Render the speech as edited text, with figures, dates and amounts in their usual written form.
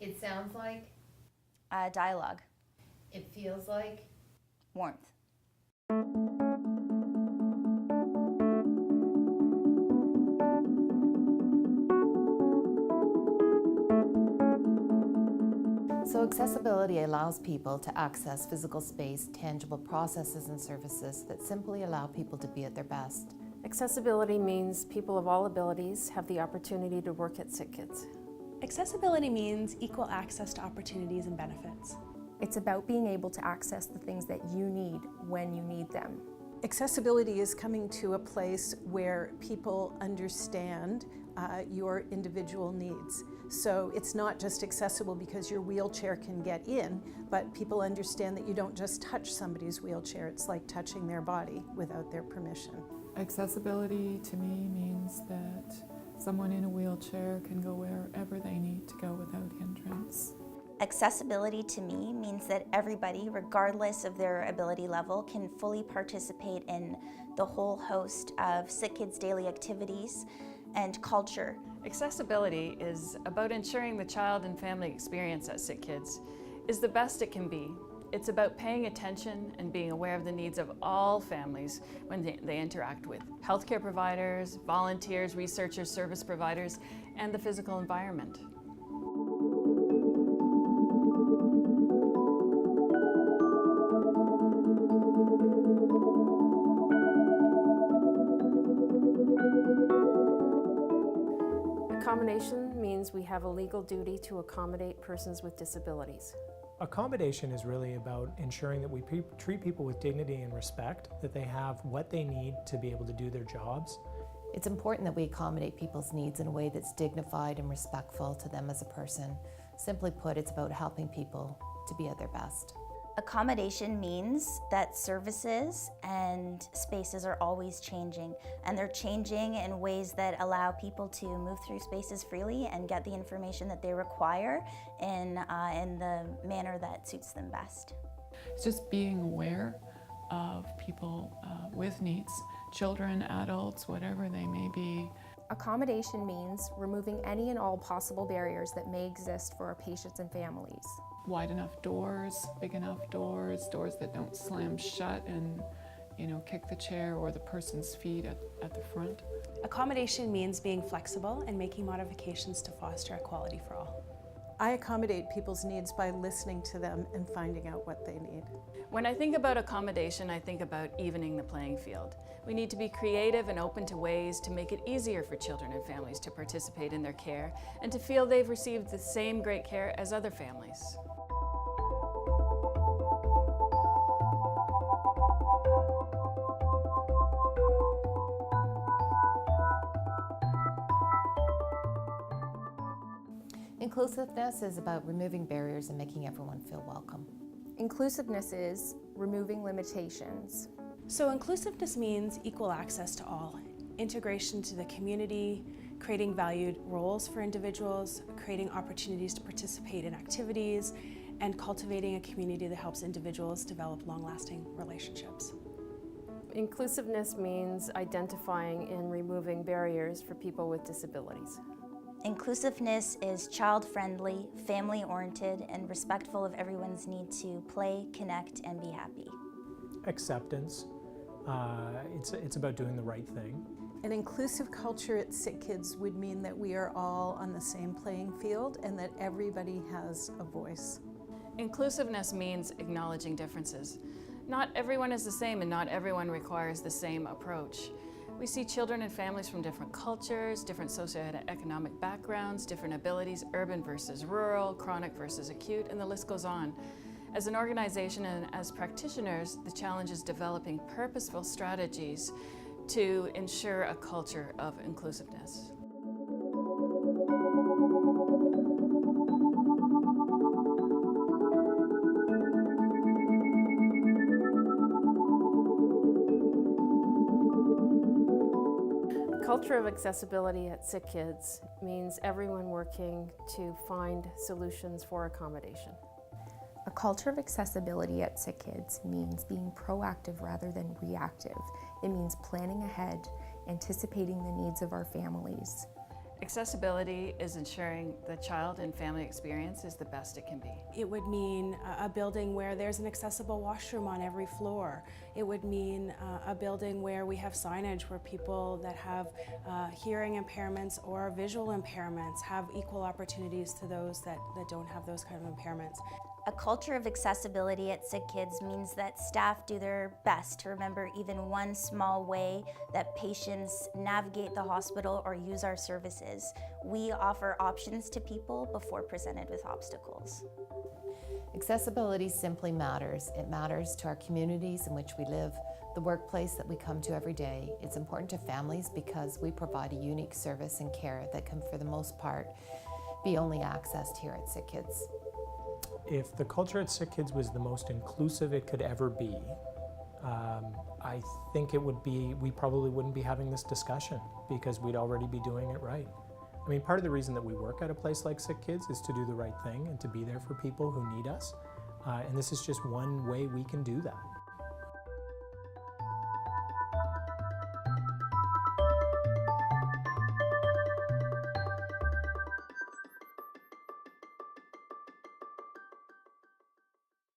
It sounds like. Dialogue. It feels like. Warmth. So accessibility allows people to access physical space, tangible processes and services that simply allow people to be at their best. Accessibility means people of all abilities have the opportunity to work at SickKids. Accessibility means equal access to opportunities and benefits. It's about being able to access the things that you need when you need them. Accessibility is coming to a place where people understand your individual needs. So it's not just accessible because your wheelchair can get in, but people understand that you don't just touch somebody's wheelchair. It's like touching their body without their permission. Accessibility to me means that someone in a wheelchair can go wherever they need to go without hindrance. Accessibility to me means that everybody, regardless of their ability level, can fully participate in the whole host of SickKids daily activities and culture. Accessibility is about ensuring the child and family experience at SickKids is the best it can be. It's about paying attention and being aware of the needs of all families when they interact with healthcare providers, volunteers, researchers, service providers, and the physical environment. Accommodation means we have a legal duty to accommodate persons with disabilities. Accommodation is really about ensuring that we treat people with dignity and respect, that they have what they need to be able to do their jobs. It's important that we accommodate people's needs in a way that's dignified and respectful to them as a person. Simply put, it's about helping people to be at their best. Accommodation means that services and spaces are always changing, and they're changing in ways that allow people to move through spaces freely and get the information that they require in the manner that suits them best. It's just being aware of people with needs, children, adults, whatever they may be. Accommodation means removing any and all possible barriers that may exist for our patients and families. Wide enough doors, big enough doors, doors that don't slam shut and kick the chair or the person's feet at the front. Accommodation means being flexible and making modifications to foster equality for all. I accommodate people's needs by listening to them and finding out what they need. When I think about accommodation, I think about evening the playing field. We need to be creative and open to ways to make it easier for children and families to participate in their care and to feel they've received the same great care as other families. Inclusiveness is about removing barriers and making everyone feel welcome. Inclusiveness is removing limitations. So inclusiveness means equal access to all, integration to the community, creating valued roles for individuals, creating opportunities to participate in activities, and cultivating a community that helps individuals develop long-lasting relationships. Inclusiveness means identifying and removing barriers for people with disabilities. Inclusiveness is child-friendly, family-oriented, and respectful of everyone's need to play, connect, and be happy. Acceptance, it's about doing the right thing. An inclusive culture at SickKids would mean that we are all on the same playing field and that everybody has a voice. Inclusiveness means acknowledging differences. Not everyone is the same and not everyone requires the same approach. We see children and families from different cultures, different socioeconomic backgrounds, different abilities, urban versus rural, chronic versus acute, and the list goes on. As an organization and as practitioners, the challenge is developing purposeful strategies to ensure a culture of inclusiveness. Culture of accessibility at SickKids means everyone working to find solutions for accommodation. A culture of accessibility at SickKids means being proactive rather than reactive. It means planning ahead, anticipating the needs of our families. Accessibility is ensuring the child and family experience is the best it can be. It would mean a building where there's an accessible washroom on every floor. It would mean a building where we have signage where people that have hearing impairments or visual impairments have equal opportunities to those that don't have those kind of impairments. A culture of accessibility at Sick Kids means that staff do their best to remember even one small way that patients navigate the hospital or use our services. We offer options to people before presented with obstacles. Accessibility simply matters. It matters to our communities in which we live, the workplace that we come to every day. It's important to families because we provide a unique service and care that can, for the most part, be only accessed here at Sick Kids. If the culture at Sick Kids was the most inclusive it could ever be, I think it would be, we probably wouldn't be having this discussion because we'd already be doing it right. I mean, part of the reason that we work at a place like Sick Kids is to do the right thing and to be there for people who need us. And this is just one way we can do that.